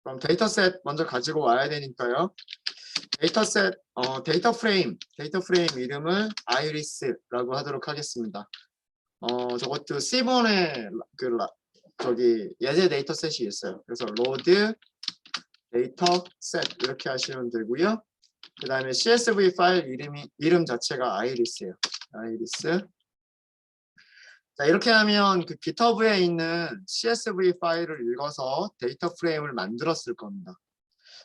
그럼 데이터셋 먼저 가지고 와야 되니까요. 데이터셋, 데이터 프레임 이름을 아이리스라고 하도록 하겠습니다. 저것도 C본에 저기 예제 데이터셋이 있어요. 그래서 load 데이터셋 이렇게 하시면 되고요. 그 다음에 CSV 파일 이름 자체가 아이리스예요. 아이리스. 자, 이렇게 하면 그 GitHub에 있는 CSV 파일을 읽어서 데이터 프레임을 만들었을 겁니다.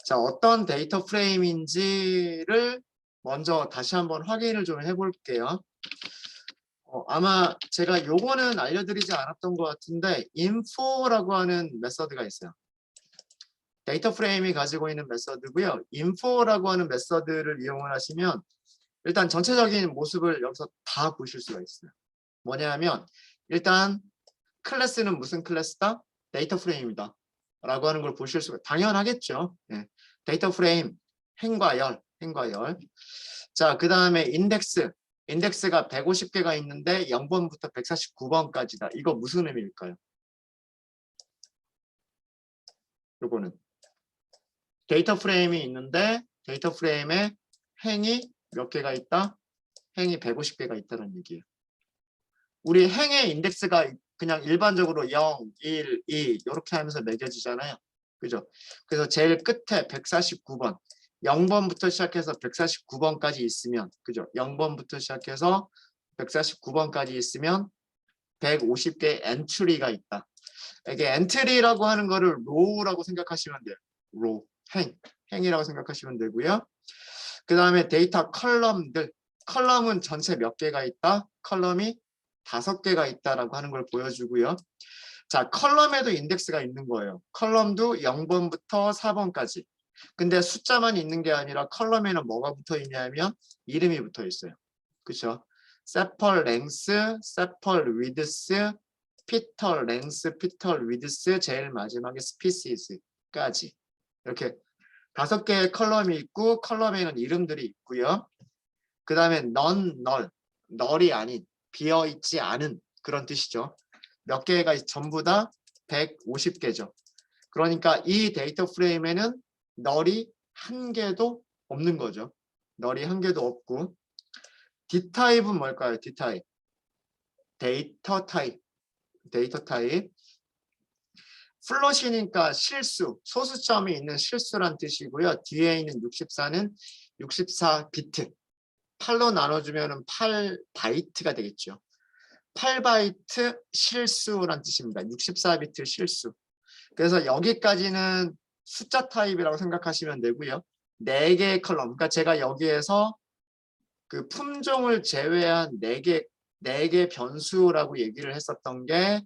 자, 어떤 데이터 프레임인지를 먼저 다시 한번 확인을 좀 해볼게요. 아마 제가 요거는 알려드리지 않았던 것 같은데 info라고 하는 메서드가 있어요. 데이터 프레임이 가지고 있는 메서드고요. info라고 하는 메서드를 이용을 하시면 일단 전체적인 모습을 여기서 다 보실 수가 있어요. 뭐냐면 일단 클래스는 무슨 클래스다? 데이터 프레임이다 라고 하는 걸 보실 수가 당연하겠죠. 네. 데이터 프레임 행과 열. 자, 그 다음에 인덱스가 150개가 있는데 0번부터 149번까지다. 이거 무슨 의미일까요? 요거는 데이터 프레임이 있는데 데이터 프레임에 행이 몇 개가 있다? 행이 150개가 있다는 얘기예요. 우리 행의 인덱스가 그냥 일반적으로 0, 1, 2 이렇게 하면서 매겨지잖아요. 그죠? 그래서 제일 끝에 149번 0번부터 시작해서 149번까지 있으면 그죠? 0번부터 시작해서 149번까지 있으면 150개 엔트리가 있다. 이게 엔트리라고 하는 거를 로우라고 생각하시면 돼요. 로우, 행이라고 생각하시면 되고요. 그 다음에 데이터 컬럼은 전체 몇 개가 있다? 컬럼이 5개가 있다라고 하는 걸 보여주고요. 자, 컬럼에도 인덱스가 있는 거예요. 컬럼도 0번부터 4번까지. 근데 숫자만 있는 게 아니라 컬럼에는 뭐가 붙어 있냐면 이름이 붙어 있어요. 그렇죠? 세펄 랭스, 세펄 위드스, 피털 랭스, 피털 위드스, 제일 마지막에 스피시스까지. 이렇게 5개의 컬럼이 있고 컬럼에는 이름들이 있고요. 그 다음에 널이 아닌 비어있지 않은 그런 뜻이죠. 몇 개가 전부 다 150개죠. 그러니까 이 데이터 프레임에는 널이 한 개도 없는 거죠. 널이 한 개도 없고 D타입은 뭘까요? D타입. 데이터 타입. 플롯이니까 실수, 소수점이 있는 실수란 뜻이고요. 뒤에 있는 64는 64비트. 8로 나눠주면 8바이트가 되겠죠. 8바이트 실수란 뜻입니다. 64비트 실수. 그래서 여기까지는 숫자 타입이라고 생각하시면 되고요. 4개의 컬럼. 그러니까 제가 여기에서 그 품종을 제외한 4개 변수라고 얘기를 했었던 게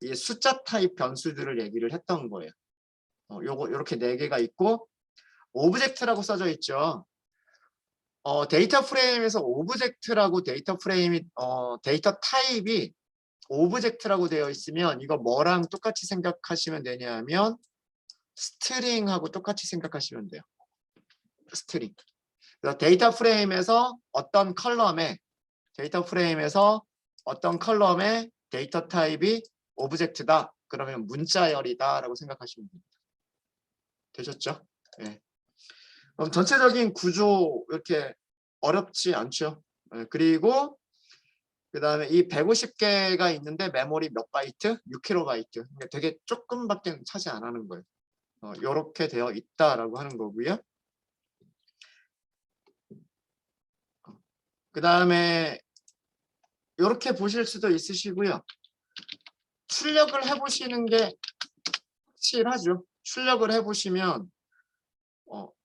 이 숫자 타입 변수들을 얘기를 했던 거예요. 요렇게 4개가 있고 오브젝트라고 써져 있죠. 데이터 프레임에서 오브젝트라고 데이터 타입이 오브젝트라고 되어 있으면 이거 뭐랑 똑같이 생각하시면 되냐면 스트링하고 똑같이 생각하시면 돼요. 스트링. 그래서 데이터 프레임에서 어떤 컬럼에 데이터 타입이 오브젝트다. 그러면 문자열이다 라고 생각하시면 됩니다. 되셨죠? 네. 그럼 전체적인 구조 이렇게 어렵지 않죠? 네. 그리고 그 다음에 이 150개가 있는데 메모리 몇 바이트? 6KB. 그러니까 되게 조금밖에 차지 안 하는 거예요. 이렇게 되어 있다라고 하는 거고요. 그 다음에 이렇게 보실 수도 있으시고요. 출력을 해보시는 게 확실하죠. 출력을 해보시면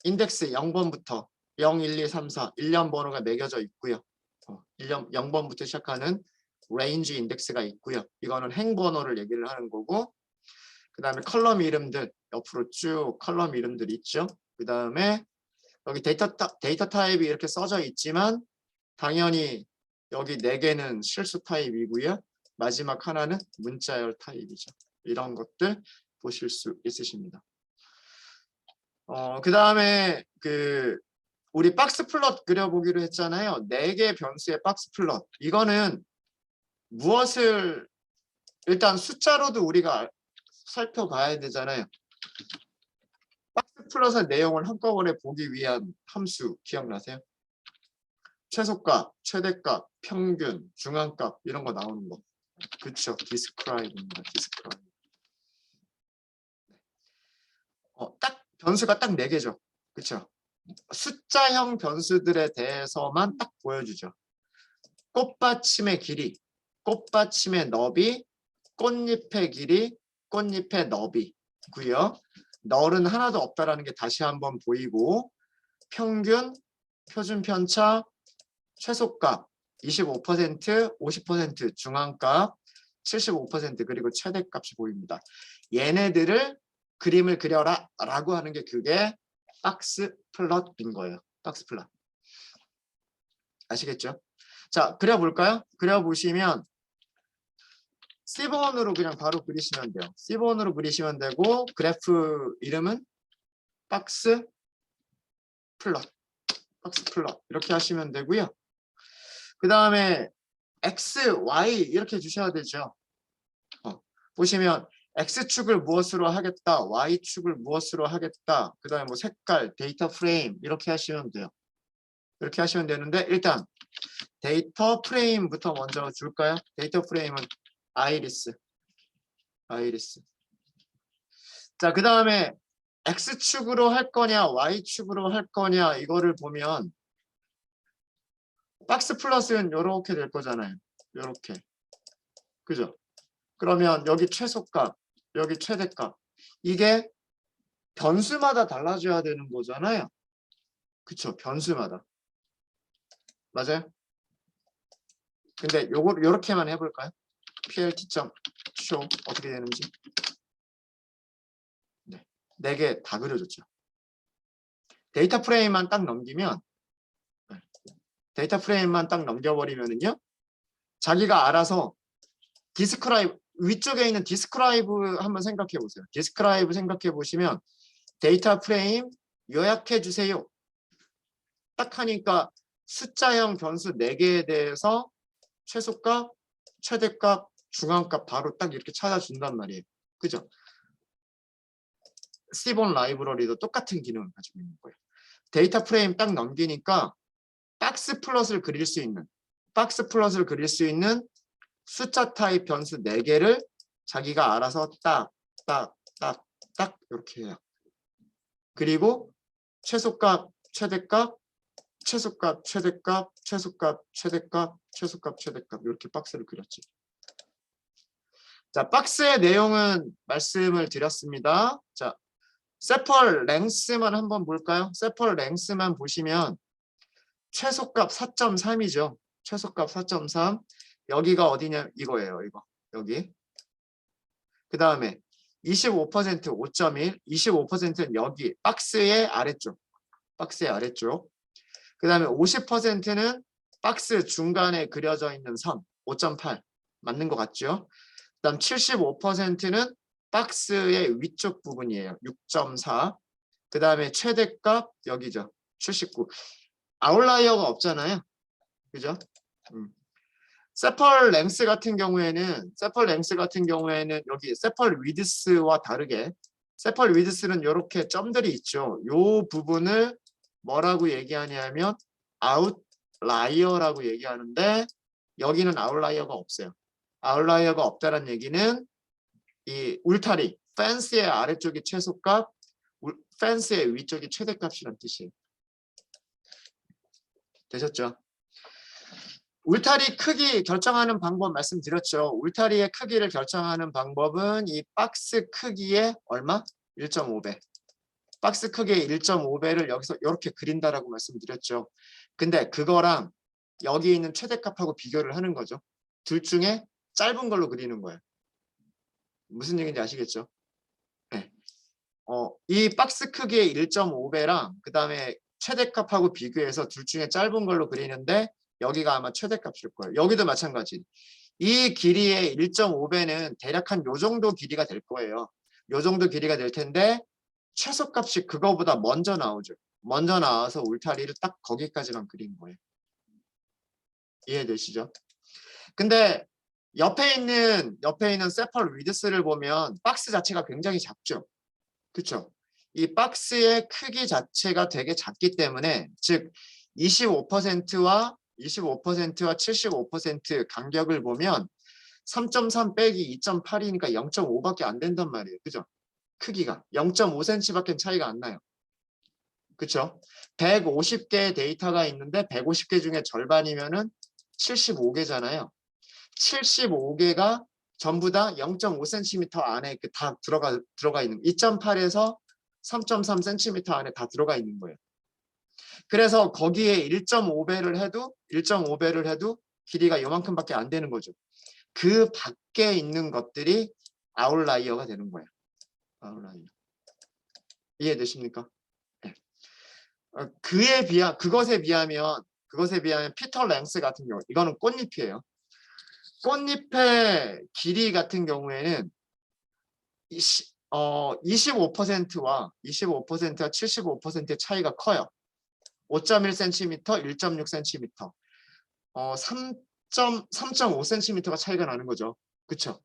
인덱스 0번부터 0, 1, 2, 3, 4 1년 번호가 매겨져 있고요. 0번부터 시작하는 레인지 인덱스가 있고요. 이거는 행 번호를 얘기를 하는 거고 그 다음에 컬럼 이름들 옆으로 쭉 컬럼 이름들 있죠. 그 다음에 여기 데이터 타입이 이렇게 써져 있지만 당연히 여기 4개는 실수 타입이고요. 마지막 하나는 문자열 타입이죠. 이런 것들 보실 수 있으십니다. 그 다음에 우리 박스 플롯 그려보기로 했잖아요. 4개 변수의 박스 플롯. 이거는 무엇을 일단 숫자로도 우리가 살펴봐야 되잖아요. 플롯의 내용을 한꺼번에 보기 위한 함수 기억나세요? 최소값, 최대값, 평균, 중앙값 이런 거 나오는 거. 그쵸? describe입니다. describe. 딱 변수가 딱 4개죠. 그쵸? 숫자형 변수들에 대해서만 딱 보여주죠. 꽃받침의 길이, 꽃받침의 너비, 꽃잎의 길이, 꽃잎의 너비고요. 널은 하나도 없다라는 게 다시 한번 보이고 평균, 표준 편차, 최소값 25%, 50%, 중앙값 75% 그리고 최대값이 보입니다. 얘네들을 그림을 그려라 라고 하는 게 그게 박스 플롯인 거예요. 박스 플롯. 아시겠죠? 자, 그려볼까요? 그려보시면 C번으로 그냥 바로 그리시면 돼요. C번으로 그리시면 되고 그래프 이름은 박스 플롯. 박스 플롯 이렇게 하시면 되고요. 그 다음에 X, Y 이렇게 주셔야 되죠. 보시면 X축을 무엇으로 하겠다, Y축을 무엇으로 하겠다, 그 다음에 뭐 색깔, 데이터 프레임 이렇게 하시면 돼요. 이렇게 하시면 되는데 일단 데이터 프레임부터 먼저 줄까요? 데이터 프레임은 아이리스. 자, 그 다음에 X축으로 할 거냐, Y축으로 할 거냐 이거를 보면 박스 플러스는 이렇게 될 거잖아요. 이렇게. 그죠? 그러면 여기 최소값, 여기 최대값. 이게 변수마다 달라져야 되는 거잖아요. 그쵸? 변수마다. 맞아요? 근데 요걸 요렇게만 해볼까요? plt.show 어떻게 되는지. 네. 4개 다 그려줬죠. 데이터 프레임만 딱 넘기면 데이터 프레임만 딱 넘겨버리면은요. 자기가 알아서 디스크라이브 위쪽에 있는 디스크라이브 한번 생각해 보세요. 디스크라이브 생각해 보시면 데이터 프레임 요약해 주세요. 딱 하니까 숫자형 변수 4개에 대해서 최소값, 최대값, 중앙값 바로 딱 이렇게 찾아준단 말이에요. 그죠? C본 라이브러리도 똑같은 기능을 가지고 있는 거예요. 데이터 프레임 딱 넘기니까 박스 플롯을 그릴 수 있는 숫자 타입 변수 4개를 자기가 알아서 딱 이렇게 해요. 그리고 최소값, 최대값, 최소값, 최대값, 최소값, 최대값, 최소값, 최대값 이렇게 박스를 그렸지. 자, 박스의 내용은 말씀을 드렸습니다. 자, 세펄 랭스만 한번 볼까요? 세펄 랭스만 보시면 최소값 4.3이죠. 최소값 4.3. 여기가 어디냐 이거예요. 이거. 여기. 그 다음에 25% 5.1. 25%는 여기 박스의 아래쪽. 박스의 아래쪽. 그 다음에 50%는 박스 중간에 그려져 있는 선 5.8 맞는 것 같죠? 그 다음 75%는 박스의 위쪽 부분이에요. 6.4. 그 다음에 최대값 여기죠. 79. 아웃라이어가 없잖아요. 그죠? 세펄 랭스 같은 경우에는 여기 세펄 위드스와 다르게 세펄 위드스는 이렇게 점들이 있죠. 이 부분을 뭐라고 얘기하냐면 아웃라이어라고 얘기하는데 여기는 아웃라이어가 없어요. 아웃라이어가 없다는 얘기는 이 울타리, 펜스의 아래쪽이 최소값, 펜스의 위쪽이 최대값이란 뜻이에요. 되셨죠? 울타리 크기 결정하는 방법 말씀드렸죠. 울타리의 크기를 결정하는 방법은 이 박스 크기의 얼마? 1.5배. 박스 크기의 1.5배를 여기서 이렇게 그린다라고 말씀드렸죠. 근데 그거랑 여기 있는 최대값하고 비교를 하는 거죠. 둘 중에 짧은 걸로 그리는 거예요. 무슨 얘기인지 아시겠죠? 네. 이 박스 크기의 1.5배랑 그 다음에 최대값하고 비교해서 둘 중에 짧은 걸로 그리는데 여기가 아마 최대값일 거예요. 여기도 마찬가지. 이 길이의 1.5배는 대략 한 요 정도 길이가 될 거예요. 요 정도 길이가 될 텐데 최소값이 그거보다 먼저 나오죠. 먼저 나와서 울타리를 딱 거기까지만 그린 거예요. 이해되시죠? 근데 옆에 있는 세펄 위드스를 보면 박스 자체가 굉장히 작죠. 그렇죠? 이 박스의 크기 자체가 되게 작기 때문에 즉 25%와 75% 간격을 보면 3.3 빼기 2.8이니까 0.5밖에 안 된단 말이에요. 그죠? 크기가 0.5cm밖에 차이가 안 나요. 그렇죠? 150개의 데이터가 있는데 150개 중에 절반이면은 75개잖아요. 75개가 전부 다 0.5cm 안에 다 들어가 있는 2.8에서 3.3cm 안에 다 들어가 있는 거예요. 그래서 거기에 1.5배를 해도 길이가 요만큼밖에 안 되는 거죠. 그 밖에 있는 것들이 아웃라이어가 되는 거예요. 아웃라이어. 이해되십니까? 네. 그것에 비하면 피터 랭스 같은 경우 이거는 꽃잎이에요. 꽃잎의 길이 같은 경우에는 25%와 75%의 차이가 커요. 5.1cm, 1.6cm, 3.5cm가 차이가 나는 거죠. 그쵸?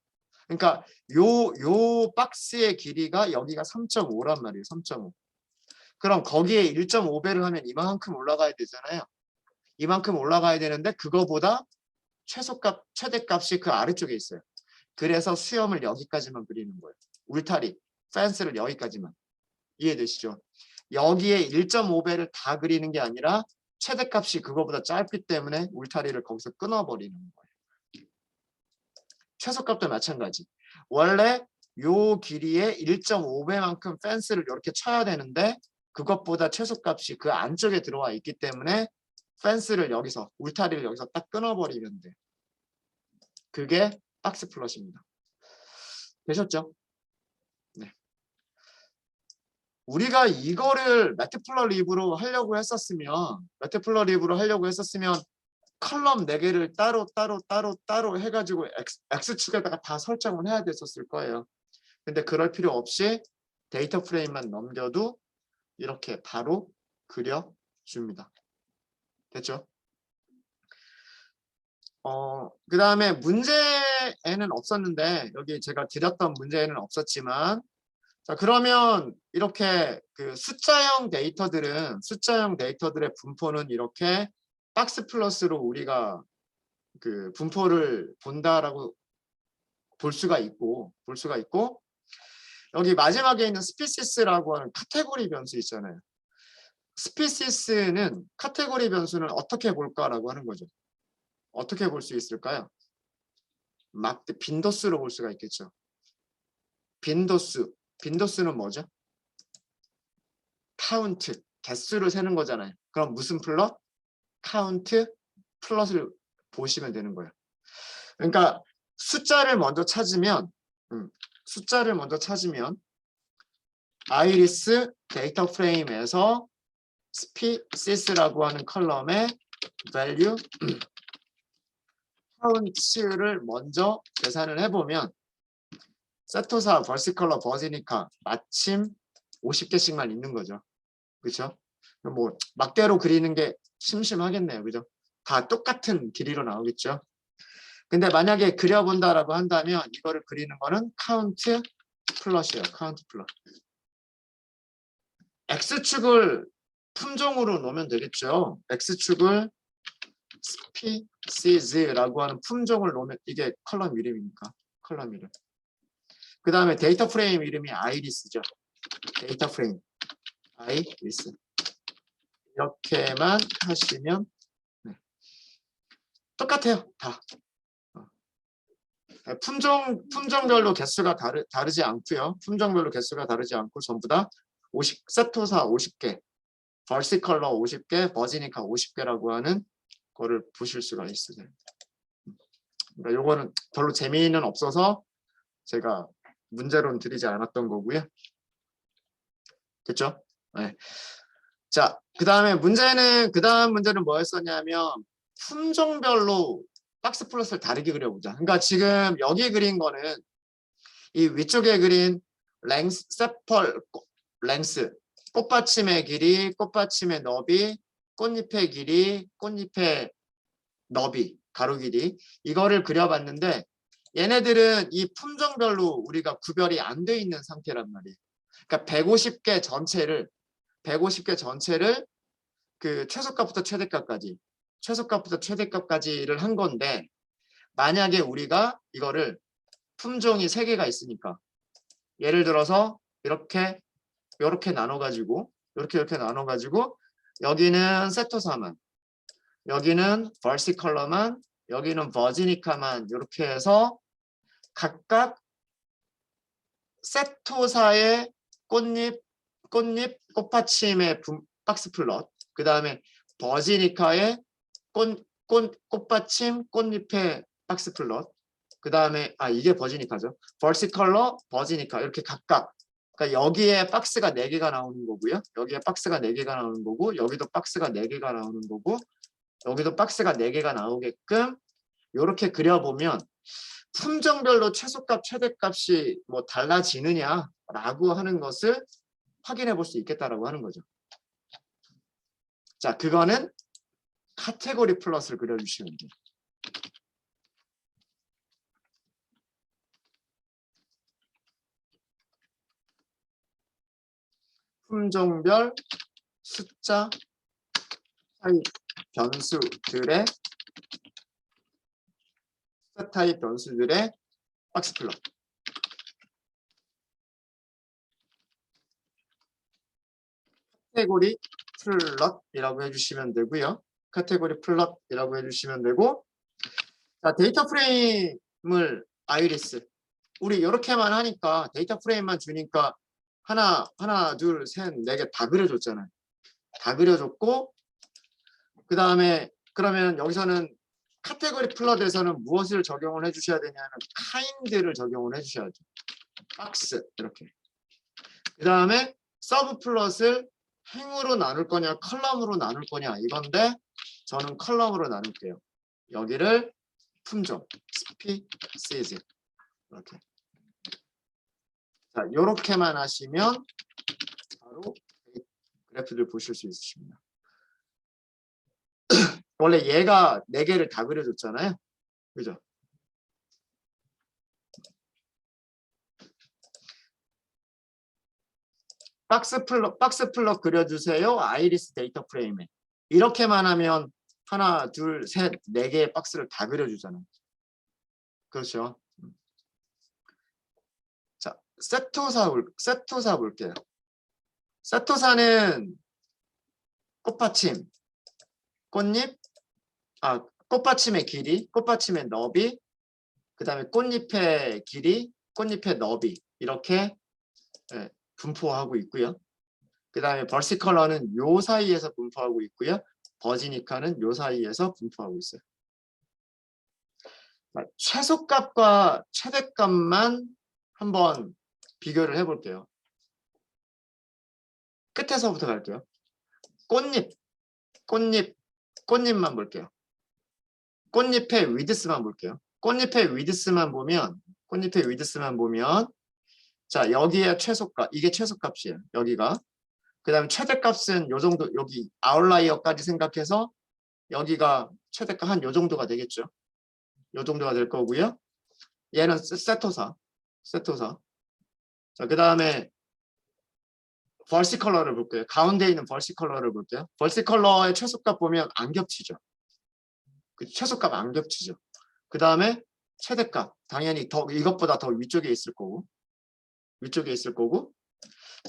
그러니까 요 박스의 길이가 여기가 3.5란 말이에요. 3.5. 그럼 거기에 1.5배를 하면 이만큼 올라가야 되잖아요. 이만큼 올라가야 되는데 그거보다 최대값이 그 아래쪽에 있어요. 그래서 수염을 여기까지만 그리는 거예요. 울타리, 펜스를 여기까지만. 이해되시죠? 여기에 1.5배를 다 그리는 게 아니라 최대값이 그거보다 짧기 때문에 울타리를 거기서 끊어버리는 거예요. 최소값도 마찬가지. 원래 요 길이의 1.5배만큼 펜스를 이렇게 쳐야 되는데 그것보다 최소값이 그 안쪽에 들어와 있기 때문에 펜스를 여기서 울타리를 여기서 딱 끊어버리면 돼. 그게 박스 플롯입니다. 되셨죠? 네. 우리가 이거를 매트플러립으로 하려고 했었으면 컬럼 4개를 따로 해가지고 X축에다가 다 설정을 해야 됐었을 거예요. 근데 그럴 필요 없이 데이터 프레임만 넘겨도 이렇게 바로 그려줍니다. 됐죠? 그 다음에 문제에는 없었는데 여기 제가 드렸던 문제에는 없었지만 자 그러면 이렇게 그 숫자형 데이터들의 분포는 이렇게 박스 플러스로 우리가 그 분포를 본다라고 볼 수가 있고 여기 마지막에 있는 스피시스라고 하는 카테고리 변수 있잖아요. 스피시스는 카테고리 변수는 어떻게 볼까라고 하는 거죠. 어떻게 볼 수 있을까요? 빈도수로 볼 수가 있겠죠. 빈도수는 뭐죠? 카운트, 개수를 세는 거잖아요. 그럼 무슨 플롯? 카운트 플롯을 보시면 되는 거예요. 그러니까 숫자를 먼저 찾으면 아이리스 데이터 프레임에서 스피시스라고 하는 컬럼의 value 카운트를 먼저 계산을 해보면 세토사, 벌시컬러, 버지니카 마침 50개씩만 있는 거죠. 그렇죠? 뭐 막대로 그리는 게 심심하겠네요. 그죠? 다 똑같은 길이로 나오겠죠. 근데 만약에 그려본다라고 한다면 이거를 그리는 거는 카운트 플롯이에요. 카운트 플롯. X축을 품종으로 놓으면 되겠죠. X축을 스피시즈라고 하는 품종을 놓으면 이게 컬럼 이름입니까? 컬럼 이름. 그 다음에 데이터 프레임 이름이 아이리스죠. 데이터 프레임 아이리스. 이렇게만 하시면 네. 똑같아요. 다. 품종별로 개수가 다르지 않고요. 품종별로 개수가 다르지 않고 전부 다 세토사 50개, 벌시컬러 50개, 버지니카 50개라고 하는 거를 보실 수가 있어요. 그러니까 요거는 별로 재미는 없어서 제가 문제로는 드리지 않았던 거고요. 됐죠? 네. 자, 그 다음 문제는 뭐였었냐면 품종별로 박스 플러스를 다르게 그려보자. 그러니까 지금 여기 그린 거는 이 위쪽에 그린 랭스, 꽃받침의 길이, 꽃받침의 너비, 꽃잎의 길이, 꽃잎의 너비, 가로 길이 이거를 그려봤는데 얘네들은 이 품종별로 우리가 구별이 안 돼 있는 상태란 말이에요. 그러니까 150개 전체를 그 최소값부터 최대값까지를 한 건데, 만약에 우리가 이거를 품종이 3개가 있으니까 예를 들어서 이렇게 나눠가지고 이렇게 나눠가지고 여기는 세토사만, 여기는 벌시컬러만, 여기는 버지니카만 이렇게 해서 각각 세토사의 꽃받침의 박스 플롯, 그 다음에 버지니카의 꽃받침 꽃잎의 박스 플롯, 그 다음에 이게 버지니카죠. 벌시컬러, 버지니카 이렇게 각각, 그러니까 여기에 박스가 4개가 나오는 거고요. 여기에 박스가 4개가 나오는 거고, 여기도 박스가 4개가 나오는 거고, 여기도 박스가 4개가 나오게끔 이렇게 그려보면 품종별로 최소값, 최대값이 뭐 달라지느냐라고 하는 것을 확인해 볼 수 있겠다라고 하는 거죠. 자, 그거는 카테고리 플러스를 그려주시면 돼요. 품종별 숫자 타입 변수들의 박스 플롯. 카테고리 플롯이라고 해주시면 되고요. 카테고리 플롯이라고 해주시면 되고, 자, 데이터 프레임을 아이리스, 우리 이렇게만 하니까 데이터 프레임만 주니까 하나, 둘, 셋, 4개 다 그려줬잖아요. 다 그려줬고, 그 다음에 그러면 여기서는 카테고리 플롯에서는 무엇을 적용을 해주셔야 되냐는 카인드를 적용을 해주셔야죠. 박스 이렇게. 그 다음에 서브 플롯을 행으로 나눌 거냐 컬럼으로 나눌 거냐 이건데, 저는 컬럼으로 나눌게요. 여기를 품종 스피시즈 이렇게. 자, 요렇게만 하시면 바로 그래프를 보실 수 있으십니다. 원래 얘가 4개를 다 그려줬잖아요. 그죠? 박스 플롯 그려주세요. 아이리스 데이터 프레임에. 이렇게만 하면 하나, 둘, 셋, 4개의 박스를 다 그려주잖아요. 그렇죠? 자, 세토사 볼게요. 세토사는 꽃받침, 꽃잎, 꽃받침의 길이, 꽃받침의 너비, 그 다음에 꽃잎의 길이, 꽃잎의 너비 이렇게 분포하고 있고요. 그 다음에 벌시컬러는 요 사이에서 분포하고 있고요. 버지니카는 요 사이에서 분포하고 있어요. 최소값과 최대값만 한번 비교를 해볼게요. 끝에서부터 갈게요. 꽃잎만 볼게요. 꽃잎의 위드스만 볼게요. 꽃잎의 위드스만 보면 자, 여기에 최소값, 이게 최소값이에요. 여기가. 그 다음에 최대값은 요 정도, 여기 아웃라이어까지 생각해서 여기가 최대값 한 요 정도가 되겠죠. 요 정도가 될 거고요. 얘는 세토사. 자, 그 다음에 벌시컬러를 볼게요. 가운데 있는 벌시컬러를 볼게요. 벌시컬러의 최소값 보면 안 겹치죠. 그 최소값 안 겹치죠. 그 다음에 최대값 당연히 이것보다 더 위쪽에 있을 거고.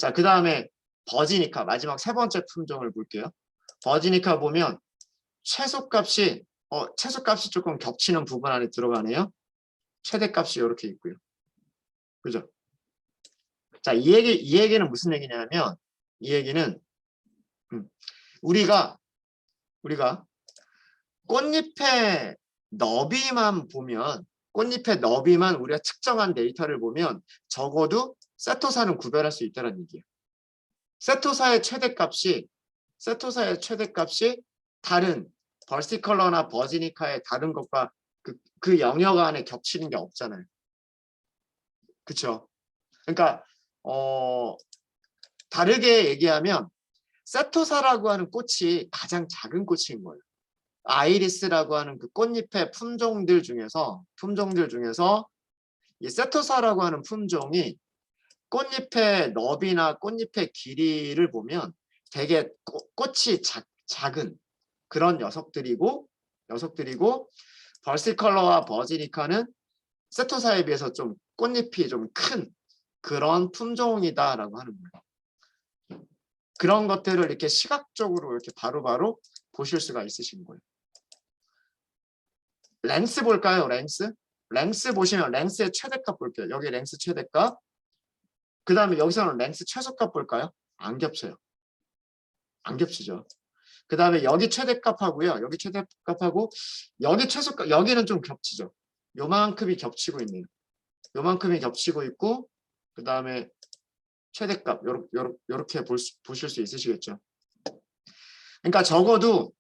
자, 그 다음에 버지니카 마지막 3번째 품종을 볼게요. 버지니카 보면 최소값이 조금 겹치는 부분 안에 들어가네요. 최대값이 이렇게 있고요. 그죠? 자, 이 얘기는 무슨 얘기냐면, 이 얘기는 우리가 꽃잎의 너비만 우리가 측정한 데이터를 보면 적어도 세토사는 구별할 수 있다는 얘기예요. 세토사의 최대값이 다른 벌시컬러나 버지니카의 다른 것과 그 영역 안에 겹치는 게 없잖아요. 그렇죠? 그러니까 다르게 얘기하면 세토사라고 하는 꽃이 가장 작은 꽃인 거예요. 아이리스라고 하는 그 꽃잎의 품종들 중에서 이 세토사라고 하는 품종이 꽃잎의 너비나 꽃잎의 길이를 보면 되게 꽃이 작은 그런 녀석들이고 벌시컬러와 버지니카는 세토사에 비해서 좀 꽃잎이 좀 큰 그런 품종이다라고 하는 거예요. 그런 것들을 이렇게 시각적으로 이렇게 바로바로 보실 수가 있으신 거예요. 랭스 볼까요? 랭스 보시면 랭스의 최대값 볼게요. 여기 랭스 최대값. 그 다음에 여기서는 랭스 최소값 볼까요? 안 겹쳐요. 안 겹치죠. 그 다음에 여기 최대값하고요. 여기 최대값하고 여기 최소값, 여기는 좀 겹치죠. 요만큼이 겹치고 있네요. 요만큼이 겹치고 있고 그 다음에 최대값 요렇게 보실 수 있으시겠죠. 그러니까 적어도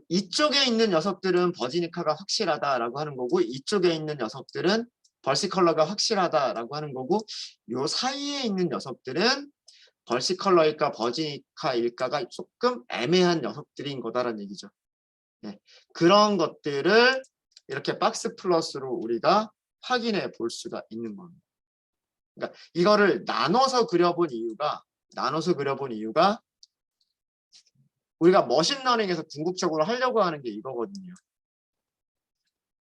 이쪽에 있는 녀석들은 버지니카가 확실하다라고 하는 거고 이쪽에 있는 녀석들은 벌시컬러가 확실하다라고 하는 거고 요 사이에 있는 녀석들은 벌시컬러일까 버지니카일까가 조금 애매한 녀석들인 거다라는 얘기죠. 네. 그런 것들을 이렇게 박스 플러스로 우리가 확인해 볼 수가 있는 겁니다. 그러니까 이거를 나눠서 그려본 이유가 우리가 머신러닝에서 궁극적으로 하려고 하는 게 이거거든요.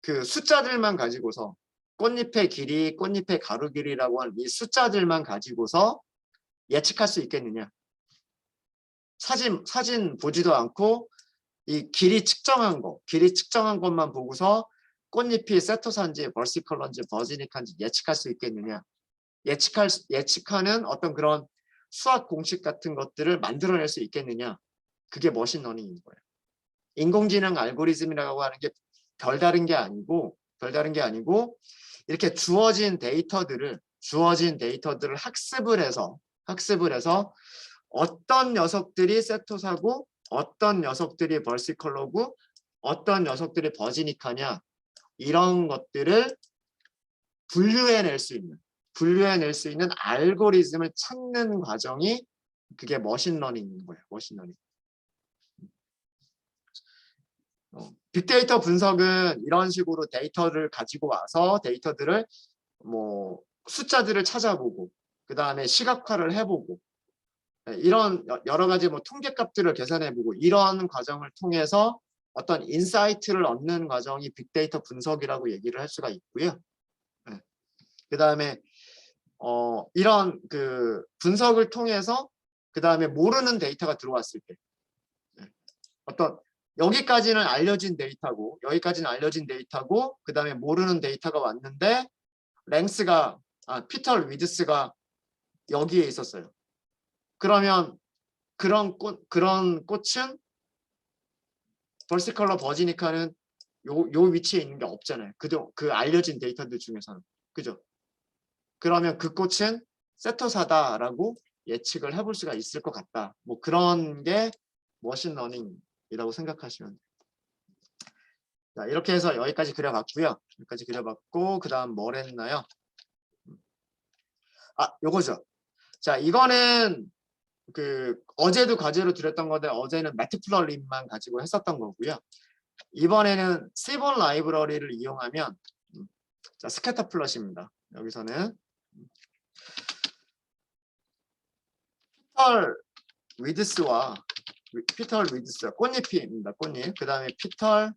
그 숫자들만 가지고서 꽃잎의 길이, 꽃잎의 가루 길이라고 하는 이 숫자들만 가지고서 예측할 수 있겠느냐. 사진 보지도 않고 이 길이 측정한 것만 보고서 꽃잎이 세토사인지 벌시컬러인지 버지니카인지 예측할 수 있겠느냐. 예측하는 어떤 그런 수학 공식 같은 것들을 만들어낼 수 있겠느냐. 그게 머신러닝인 거예요. 인공지능 알고리즘이라고 하는 게 별다른 게 아니고 이렇게 주어진 데이터들을 학습을 해서 어떤 녀석들이 세토사고 어떤 녀석들이 벌시컬러고 어떤 녀석들이 버지니카냐 이런 것들을 분류해낼 수 있는 알고리즘을 찾는 과정이 그게 머신러닝인 거예요. 머신러닝. 빅데이터 분석은 이런 식으로 데이터를 가지고 와서 데이터들을 뭐 숫자들을 찾아보고 그 다음에 시각화를 해보고 이런 여러 가지 뭐 통계값들을 계산해보고 이런 과정을 통해서 어떤 인사이트를 얻는 과정이 빅데이터 분석이라고 얘기를 할 수가 있고요. 그 다음에 이런 그 분석을 통해서 그 다음에 모르는 데이터가 들어왔을 때 어떤 여기까지는 알려진 데이터고 그 다음에 모르는 데이터가 왔는데 랭스가 피터 위드스가 여기에 있었어요. 그러면 그런 꽃은 벌시컬러 버지니카는 요 위치에 있는 게 없잖아요. 그 알려진 데이터들 중에서는. 그죠? 그러면 그 꽃은 세토사다라고 예측을 해볼 수가 있을 것 같다. 뭐 그런 게 머신러닝이라고 생각하시면 돼요. 자, 이렇게 해서 여기까지 그려봤고요. 그 다음 뭘 했나요? 요거죠. 자, 이거는 그 어제도 과제로 드렸던 건데 어제는 매트플러림만 가지고 했었던 거고요. 이번에는 시본 라이브러리를 이용하면 자, 스캐터 플롯입니다. 여기서는 피터 위드스와 꽃잎입니다. 꽃잎. 그 다음에 피터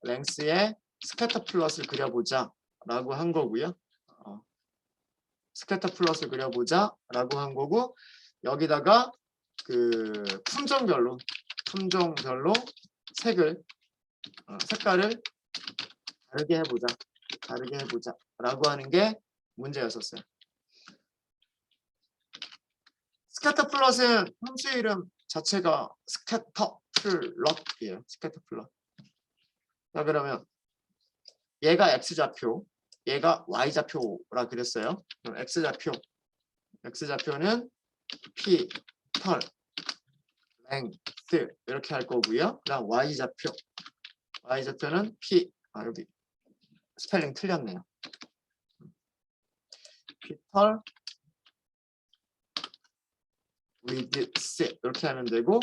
랭스의 스캐터 플롯을 그려보자 라고 한 거고요. 스캐터 플롯을 그려보자 라고 한 거고 여기다가 그 품종별로 색깔을 다르게 해보자 라고 하는 게 문제였었어요. 스캐터 플롯은 함수 이름 자체가 스캐터 플롯이에요. 스캐터 플롯. 자, 그러면 얘가 x좌표, 얘가 y좌표라 그랬어요. 그럼 x좌표는 p, 털, 랭스 이렇게 할 거고요. 그다음 y좌표는 p, 여기 스펠링 틀렸네요. 피털 위드스 이렇게 하면 되고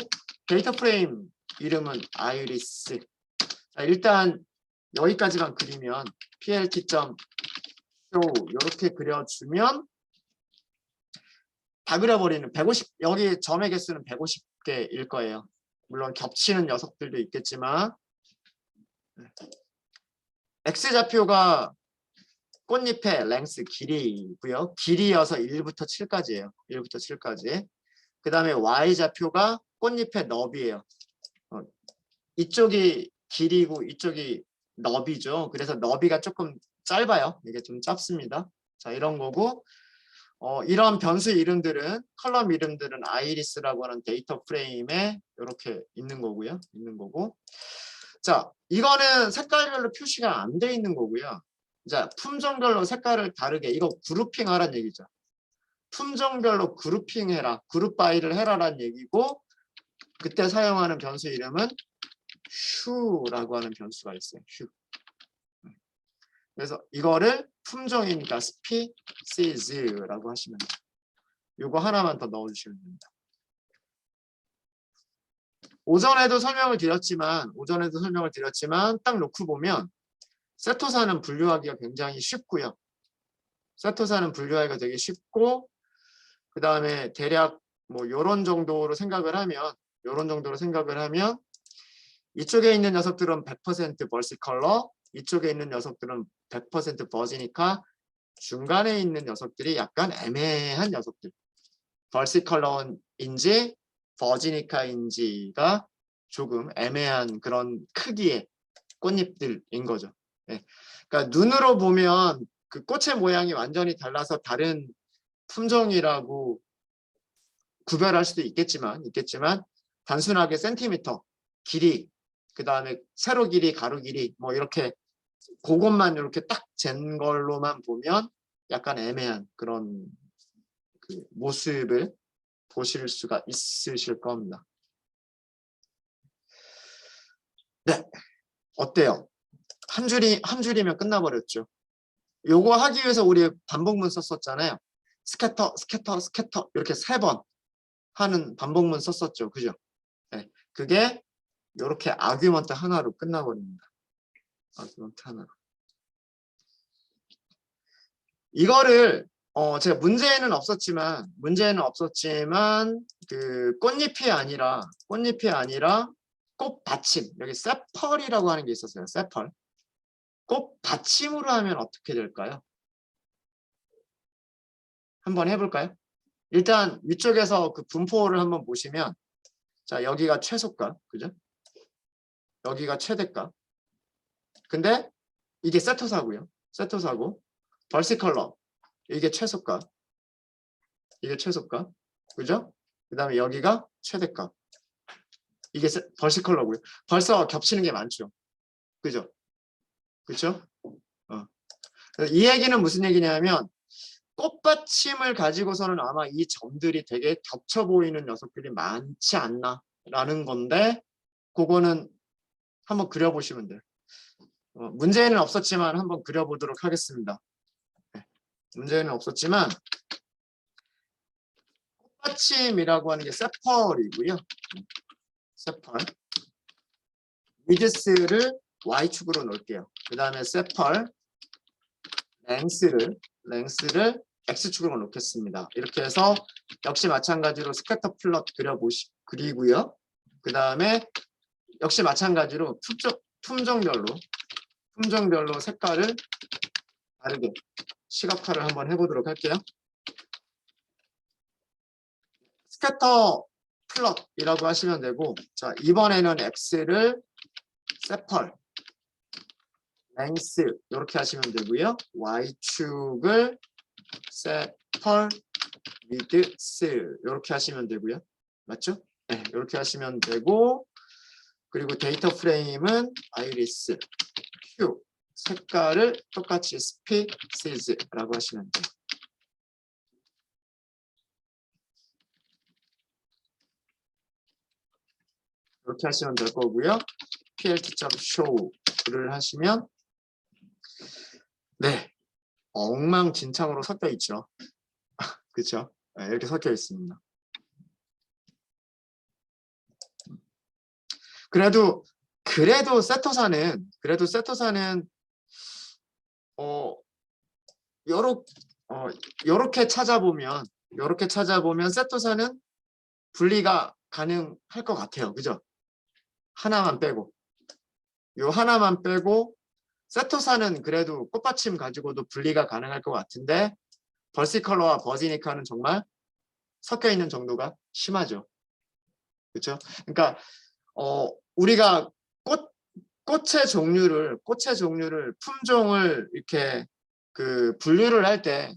데이터 프레임 이름은 아이리스. 자, 일단 여기까지만 그리면 plt.air이 show 이렇게 그려주면 다 그려버리는 150 여기 점의 개수는 150개일 거예요. 물론 겹치는 녀석들도 있겠지만 X좌표가 꽃잎의 랭스 길이고요. 길이여서 1부터 7까지예요. 1부터 7까지. 그 다음에 Y좌표가 꽃잎의 너비예요. 이쪽이 길이고 이쪽이 너비죠. 그래서 너비가 조금 짧아요. 이게 좀 짧습니다. 자, 이런 거고 이런 변수 이름들은 컬럼 이름들은 아이리스라고 하는 데이터 프레임에 이렇게 있는 거고요. 자, 이거는 색깔별로 표시가 안 돼 있는 거고요. 자, 품종별로 색깔을 다르게 이거 그룹핑 하란 얘기죠. 품종별로 그룹핑 해라. 그룹 바이를 해라란 얘기고 그때 사용하는 변수 이름은 슈라고 하는 변수가 있어요. 슈. 그래서 이거를 품종이니까 스피시즈라고 하시면 돼요. 이거 하나만 더 넣어주시면 됩니다. 오전에도 설명을 드렸지만 딱 놓고 보면 세토사는 분류하기가 굉장히 쉽고요. 세토사는 분류하기가 되게 쉽고 그 다음에 대략 뭐 요런 정도로 생각을 하면 이쪽에 있는 녀석들은 100% 벌시컬러, 이쪽에 있는 녀석들은 100% 버지니까 중간에 있는 녀석들이 약간 애매한 녀석들. 벌시컬러인지 버지니카인지가 조금 애매한 그런 크기의 꽃잎들인 거죠. 네. 그러니까 눈으로 보면 그 꽃의 모양이 완전히 달라서 다른 품종이라고 구별할 수도 있겠지만 단순하게 센티미터 길이 그 다음에 세로 길이 가로 길이 뭐 이렇게 그것만 이렇게 딱 잰 걸로만 보면 약간 애매한 그런 그 모습을 보실 수가 있으실 겁니다. 네, 어때요? 한 줄이면 끝나버렸죠. 요거 하기 위해서 우리 반복문 썼었잖아요. 스캐터 이렇게 3번 하는 반복문 썼었죠. 그죠? 네, 그게 이렇게 아규먼트 하나로 끝나버립니다. 아규먼트 하나로. 이거를 제가 문제에는 없었지만 그 꽃잎이 아니라 꽃받침 여기 세펄이라고 하는 게 있었어요. 세펄. 꽃받침으로 하면 어떻게 될까요? 한번 해볼까요? 일단 위쪽에서 그 분포를 한번 보시면 자 여기가 최소값 그죠? 여기가 최대값. 근데 이게 세토사고요. 세토사고 벌시컬러 이게 최소값. 그죠? 그 다음에 여기가 최대값. 이게 벌시컬러고요. 벌써 겹치는 게 많죠. 그죠? 그렇죠? 이 얘기는 무슨 얘기냐면 꽃받침을 가지고서는 아마 이 점들이 되게 겹쳐 보이는 녀석들이 많지 않나라는 건데 그거는 한번 그려보시면 돼요. 문제는 없었지만 한번 그려보도록 하겠습니다. 네. 문제는 없었지만 꽃받침이라고 하는 게 세펄이고요. 세펄. 위드스를 Y축으로 놓을게요. 그 다음에 세펄 랭스를 X축으로 놓겠습니다. 이렇게 해서 역시 마찬가지로 스캐터 플롯 그리고요. 그 다음에 역시 마찬가지로 품종별로 색깔을 다르게 시각화를 한번 해보도록 할게요. 스캐터 플롯이라고 하시면 되고 자 이번에는 X를 세펄 랭스 이렇게 하시면 되고요. Y축을 세펄 위드스 이렇게 하시면 되고요. 맞죠? 네, 이렇게 하시면 되고 그리고 데이터 프레임은 아이리스 큐 색깔을 똑같이 스피시즈라고 하시면 돼요. 이렇게 하시면 될 거고요. plt.show를 하시면 네 엉망진창으로 섞여 있죠. 그렇죠? 네, 이렇게 섞여 있습니다. 그래도 세토사는 요렇게 찾아보면 세토사는 분리가 가능할 것 같아요. 그죠? 하나만 빼고. 요 하나만 빼고 세토사는 그래도 꽃받침 가지고도 분리가 가능할 것 같은데 벌시컬러와 버지니카는 정말 섞여 있는 정도가 심하죠. 그렇죠? 그러니까 우리가 꽃의 종류를 품종을 이렇게 그 분류를 할 때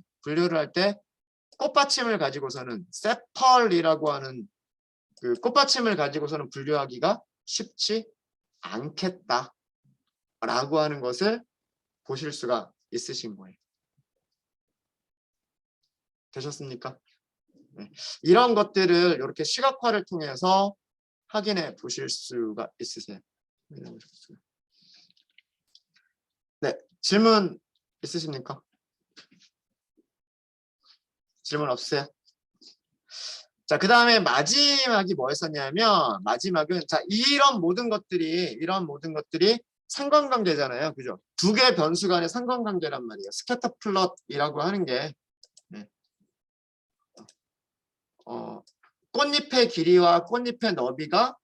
꽃받침을 가지고서는 세펄이라고 하는 그 꽃받침을 가지고서는 분류하기가 쉽지 않겠다라고 하는 것을 보실 수가 있으신 거예요. 되셨습니까? 네. 이런 것들을 이렇게 시각화를 통해서 확인해 보실 수가 있으세요. 네, 질문 있으십니까? 질문 없으세요? 자, 그 다음에 마지막이 뭐였었냐면 마지막은 자 이런 모든 것들이 상관관계잖아요. 그죠? 두 개의 변수 간의 상관관계란 말이에요. 스캐터 플롯이라고 하는 게 네. 꽃잎의 길이와 꽃잎의 너비가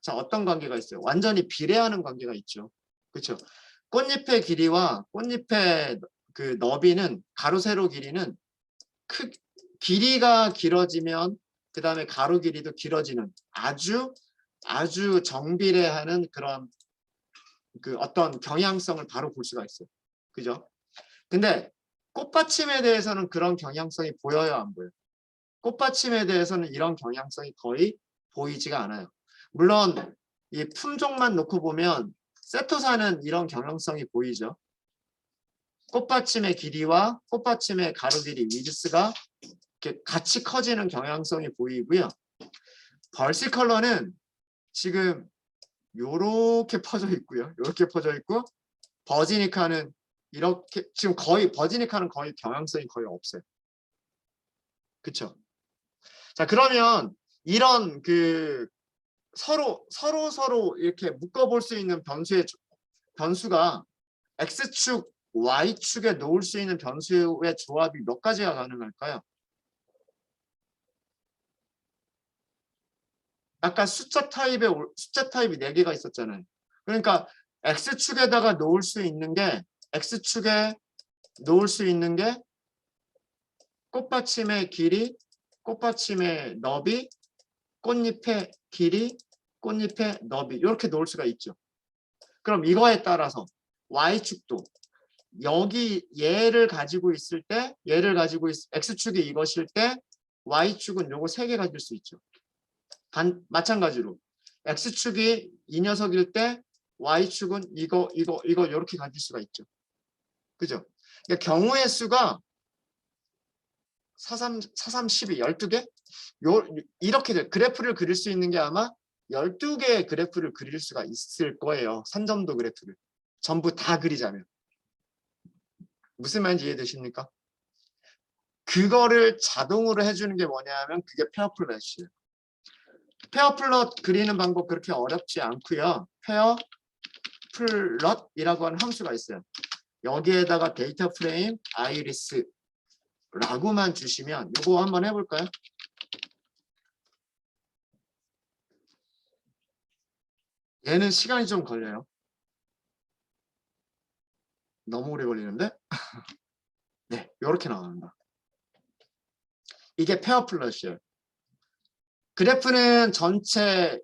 자 어떤 관계가 있어요? 완전히 비례하는 관계가 있죠. 그렇죠? 꽃잎의 길이와 꽃잎의 그 너비는 가로 세로 길이는 길이가 길어지면 그 다음에 가로 길이도 길어지는 아주 정비례하는 그런 그 어떤 경향성을 바로 볼 수가 있어요. 그죠? 근데 꽃받침에 대해서는 그런 경향성이 보여요, 안 보여요? 꽃받침에 대해서는 이런 경향성이 거의 보이지가 않아요. 물론 이 품종만 놓고 보면 세토사는 이런 경향성이 보이죠. 꽃받침의 길이와 꽃받침의 가로 길이 위드스가 이렇게 같이 커지는 경향성이 보이고요. 벌시컬러는 지금 요렇게 퍼져 있고요. 요렇게 퍼져 있고 버지니카는 이렇게 지금 거의 버지니카는 거의 경향성이 거의 없어요. 그쵸? 자, 그러면 이런 그 서로 이렇게 묶어볼 수 있는 변수가 X축, Y축에 놓을 수 있는 변수의 조합이 몇 가지가 가능할까요? 아까 숫자 타입이 4개가 있었잖아요. 그러니까 X축에다가 놓을 수 있는 게 꽃받침의 길이, 꽃받침의 너비, 꽃잎의 길이, 꽃잎의 너비 이렇게 놓을 수가 있죠. 그럼 이거에 따라서 Y축도 여기 얘를 가지고 있을 때 X축이 이것일 때 Y축은 요거 3개 가질 수 있죠. 마찬가지로 X축이 이 녀석일 때 Y축은 이거 이렇게 가질 수가 있죠. 그죠? 그러니까 경우의 수가 4, 3, 12, 12개? 이렇게 그래프를 그릴 수 있는 게 아마 12개의 그래프를 그릴 수가 있을 거예요. 산점도 그래프를. 전부 다 그리자면. 무슨 말인지 이해되십니까? 그거를 자동으로 해주는 게 뭐냐면 그게 페어플롯이에요. 페어플롯 그리는 방법 그렇게 어렵지 않고요. 페어플롯이라고 하는 함수가 있어요. 여기에다가 데이터 프레임 아이리스 라고만 주시면 이거 한번 해볼까요? 얘는 시간이 좀 걸려요. 너무 오래 걸리는데? 네, 이렇게 나옵니다. 이게 페어플롯이에요. 그래프는 전체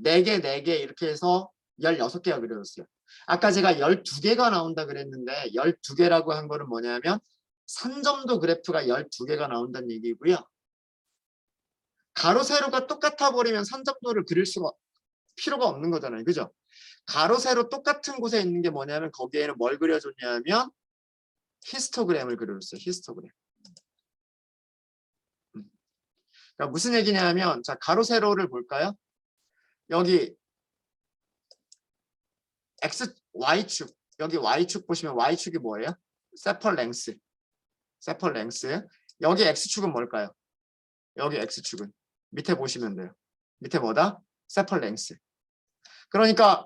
4개 이렇게 해서 16개가 그려졌어요. 아까 제가 12개가 나온다 그랬는데 12개라고 한 거는 뭐냐면 산점도 그래프가 12개가 나온다는 얘기고요. 가로 세로가 똑같아 버리면 산점도를 그릴 수가 필요가 없는 거잖아요. 그죠? 가로 세로 똑같은 곳에 있는 게 뭐냐면 거기에는 뭘 그려줬냐면 히스토그램을 그려줬어요. 히스토그램. 그러니까 무슨 얘기냐면 자 가로 세로를 볼까요? 여기 X, Y축 여기 Y축 보시면 Y축이 뭐예요? 세펄 랭스. 여기 X축은 뭘까요? 여기 X축은 밑에 보시면 돼요. 밑에 뭐다? 세펄 랭스. 그러니까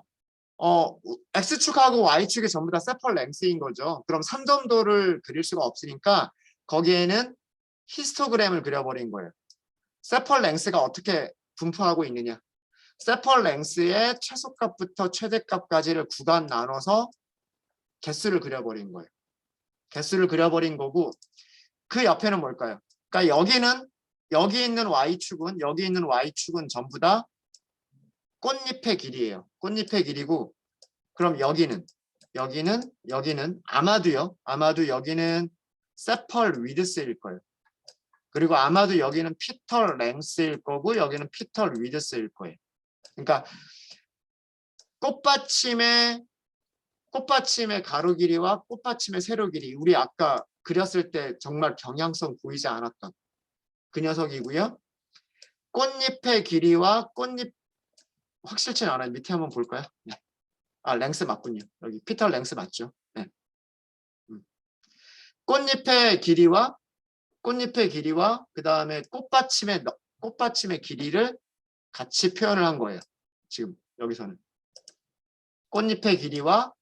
X축하고 Y축이 전부 다 세펄 랭스인 거죠. 그럼 3점도를 그릴 수가 없으니까 거기에는 히스토그램을 그려버린 거예요. 세펄 랭스가 어떻게 분포하고 있느냐. 세펄 랭스의 최소값부터 최대값까지를 구간 나눠서 개수를 그려버린 거예요. 개수를 그려버린 거고 그 옆에는 뭘까요? 그러니까 여기 있는 Y축은 전부 다 꽃잎의 길이에요. 꽃잎의 길이고 그럼 여기는 아마도 여기는 세펄 위드스일 거예요. 그리고 아마도 여기는 피털 랭스일 거고 여기는 피털 위드스일 거예요. 그러니까 꽃받침의 가로 길이와 꽃받침의 세로 길이 우리 아까 그렸을 때 정말 경향성 보이지 않았던 그 녀석이고요. 꽃잎의 길이와 꽃잎 확실치는 않아요. 밑에 한번 볼까요? 네. 아, 랭스 맞군요. 여기 피털 랭스 맞죠? 네. 꽃잎의 길이와 그 다음에 꽃받침의 길이를 같이 표현을 한 거예요. 지금 여기서는 꽃잎의 길이와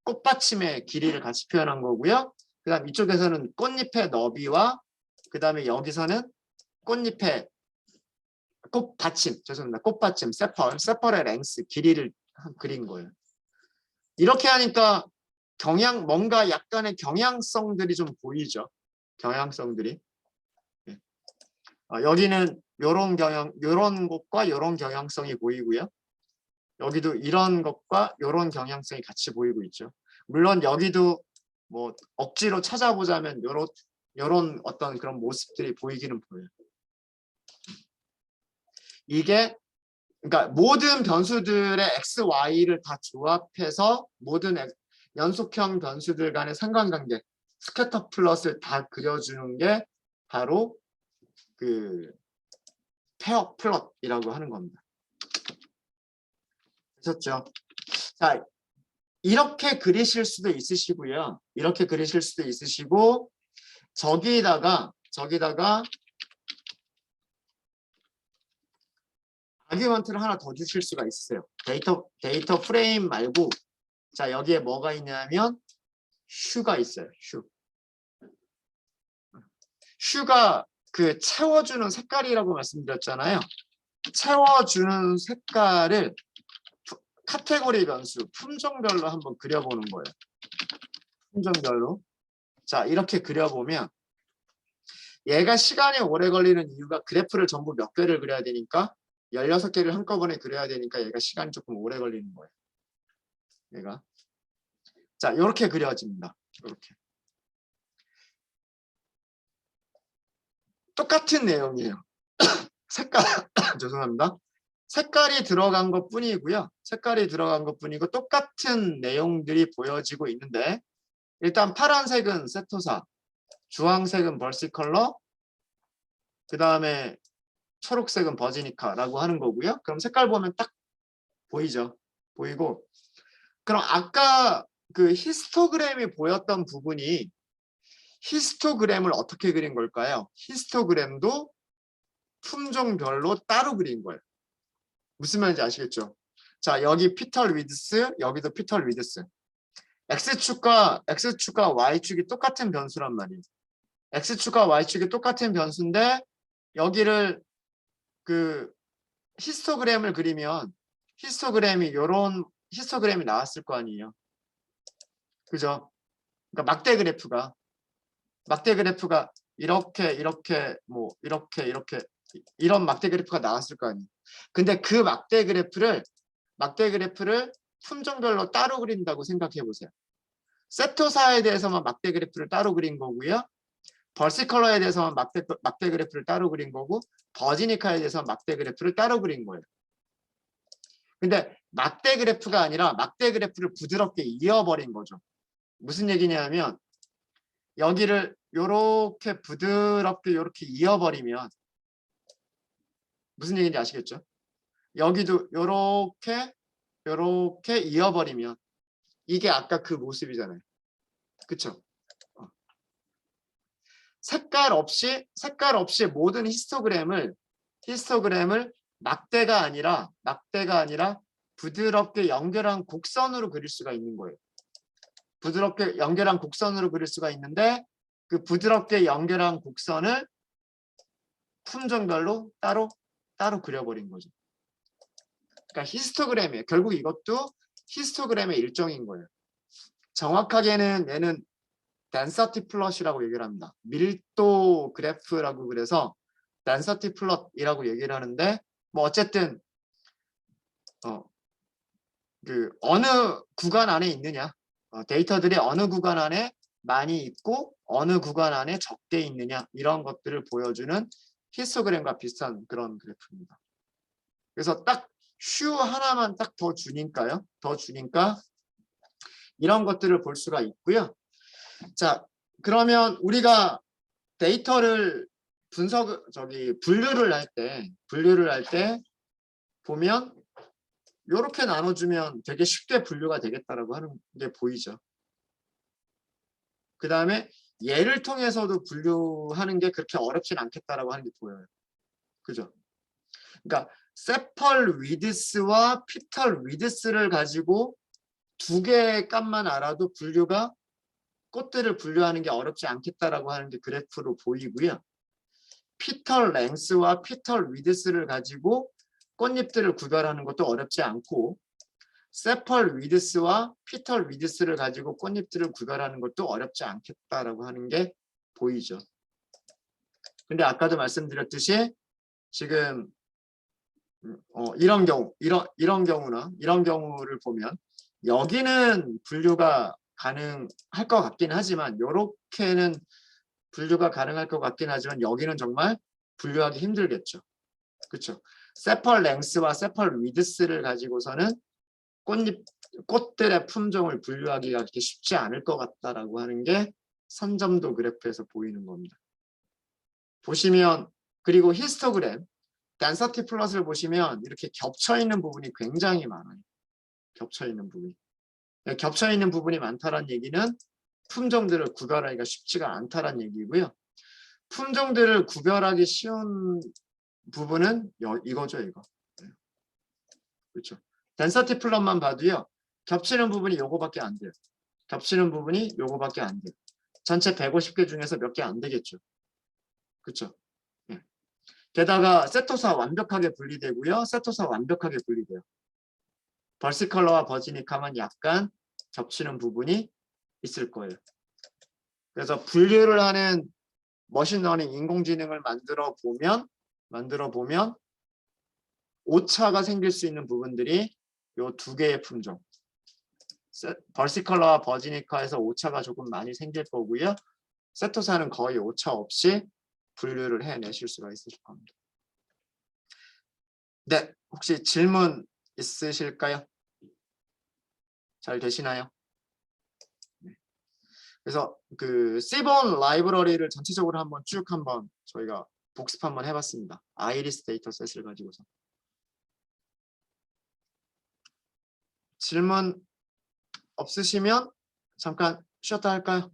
꽃받침의 길이를 같이 표현한 거고요. 그 다음 이쪽에서는 꽃잎의 너비와 그 다음에 여기서는 꽃받침, 세펄의 랭스, 길이를 그린 거예요. 이렇게 하니까 뭔가 약간의 경향성들이 좀 보이죠. 경향성들이. 네. 여기는 요런 것과 요런 경향성이 보이고요. 여기도 이런 것과 요런 경향성이 같이 보이고 있죠. 물론 여기도 뭐 억지로 찾아보자면 요런 어떤 그런 모습들이 보이기는 보여요. 이게 그러니까 모든 변수들의 x, y를 다 조합해서 모든 연속형 변수들 간의 상관관계 스캐터 플롯을 다 그려주는 게 바로 그 페어 플롯이라고 하는 겁니다. 되셨죠? 자, 이렇게 그리실 수도 있으시고요. 이렇게 그리실 수도 있으시고 저기다가 아규먼트를 하나 더 주실 수가 있으세요. 데이터 프레임 말고 자 여기에 뭐가 있냐면 슈가 있어요. 슈가 그 채워주는 색깔이라고 말씀드렸잖아요. 채워주는 색깔을 카테고리 변수 품종별로 한번 그려보는 거예요. 품종별로. 자 이렇게 그려보면 얘가 시간이 오래 걸리는 이유가 그래프를 전부 몇 개를 그려야 되니까 16개를 한꺼번에 그려야 되니까 얘가 시간이 조금 오래 걸리는 거예요. 얘가. 자, 이렇게 그려집니다. 이렇게. 똑같은 내용이에요. 색깔, 죄송합니다. 색깔이 들어간 것 뿐이고요. 색깔이 들어간 것 뿐이고 똑같은 내용들이 보여지고 있는데 일단 파란색은 세토사, 주황색은 벌시컬러, 그 다음에 초록색은 버지니카라고 하는 거고요. 그럼 색깔 보면 딱 보이죠? 보이고 그럼 아까 그 히스토그램이 보였던 부분이 히스토그램을 어떻게 그린 걸까요? 히스토그램도 품종별로 따로 그린 거예요. 무슨 말인지 아시겠죠? 자, 여기 피털 위드스, 여기도 피털 위드스. X축과 Y축이 똑같은 변수란 말이에요. X축과 Y축이 똑같은 변수인데 여기를 그 히스토그램을 그리면 히스토그램이 나왔을 거 아니에요. 그죠? 그러니까 막대 그래프가 이렇게 이런 막대 그래프가 나왔을 거 아니에요. 근데 그 막대 그래프를 품종별로 따로 그린다고 생각해 보세요. 세토사에 대해서만 막대 그래프를 따로 그린 거고요. 벌시컬러에 대해서만 막대 그래프를 따로 그린 거고 버지니카에 대해서 막대 그래프를 따로 그린 거예요. 근데 막대 그래프가 아니라 막대 그래프를 부드럽게 이어버린 거죠. 무슨 얘기냐면 여기를 요렇게 부드럽게 요렇게 이어버리면 무슨 얘기인지 아시겠죠? 여기도 요렇게 이어버리면 이게 아까 그 모습이잖아요. 그쵸? 색깔 없이 모든 히스토그램을 막대가 아니라 부드럽게 연결한 곡선으로 그릴 수가 있는 거예요. 부드럽게 연결한 곡선으로 그릴 수가 있는데 그 부드럽게 연결한 곡선을 품종별로 따로 그려버린 거죠. 그러니까 히스토그램이에요. 결국 이것도 히스토그램의 일종인 거예요. 정확하게는 얘는 density plot이라고 얘기를 합니다. 밀도 그래프라고 그래서 density plot이라고 얘기를 하는데 뭐 어쨌든 그 어느 구간 안에 있느냐, 데이터들이 어느 구간 안에 많이 있고 어느 구간 안에 적게 있느냐 이런 것들을 보여주는 히스토그램과 비슷한 그런 그래프입니다. 그래서 딱 슈 하나만 딱 더 주니까요. 더 주니까 이런 것들을 볼 수가 있고요. 자, 그러면 우리가 데이터를 분류를 할 때 보면 이렇게 나눠주면 되게 쉽게 분류가 되겠다라고 하는 게 보이죠. 그 다음에 얘를 통해서도 분류하는 게 그렇게 어렵진 않겠다라고 하는 게 보여요. 그죠? 그러니까 세펄 위드스와 피털 위드스를 가지고 두 개의 값만 알아도 분류가 꽃들을 분류하는 게 어렵지 않겠다라고 하는 게 그래프로 보이고요. 피털 랭스와 피털 위드스를 가지고 꽃잎들을 구별하는 것도 어렵지 않고 세펄 위드스와 피털 위드스를 가지고 꽃잎들을 구별하는 것도 어렵지 않겠다라고 하는 게 보이죠. 근데 아까도 말씀드렸듯이 지금 이런 경우를 보면 여기는 분류가 가능할 것 같긴 하지만 이렇게는 분류가 가능할 것 같긴 하지만 여기는 정말 분류하기 힘들겠죠. 그렇죠? 세펄 랭스와 세펄 위드스를 가지고서는 꽃들의 품종을 분류하기가 그렇게 쉽지 않을 것 같다라고 하는 게 선점도 그래프에서 보이는 겁니다. 보시면 그리고 히스토그램, density 플롯을 보시면 이렇게 겹쳐있는 부분이 굉장히 많아요. 겹쳐있는 부분이 많다는 얘기는 품종들을 구별하기가 쉽지가 않다는 얘기고요. 품종들을 구별하기 쉬운 부분은 이거죠, 이거. 그렇죠. density 플롯만 봐도요. 겹치는 부분이 요거밖에 안 돼요. 전체 150개 중에서 몇 개 안 되겠죠. 그렇죠. 예. 게다가 세토사 완벽하게 분리되고요. 세토사 완벽하게 분리돼요. 벌시컬러와 버지니카만 약간 겹치는 부분이 있을 거예요. 그래서 분류를 하는 머신러닝 인공지능을 만들어 보면 오차가 생길 수 있는 부분들이 요 두 개의 품종. 벌시컬러와 버지니카에서 오차가 조금 많이 생길 거고요. 세토사는 거의 오차 없이 분류를 해내실 수가 있으실 겁니다. 네, 혹시 질문 있으실까요? 잘 되시나요? 네. 그래서 그 Seaborn 라이브러리를 전체적으로 한번 저희가 복습 한번 해봤습니다. 아이리스 데이터셋을 가지고서. 질문 없으시면 잠깐 쉬었다 할까요?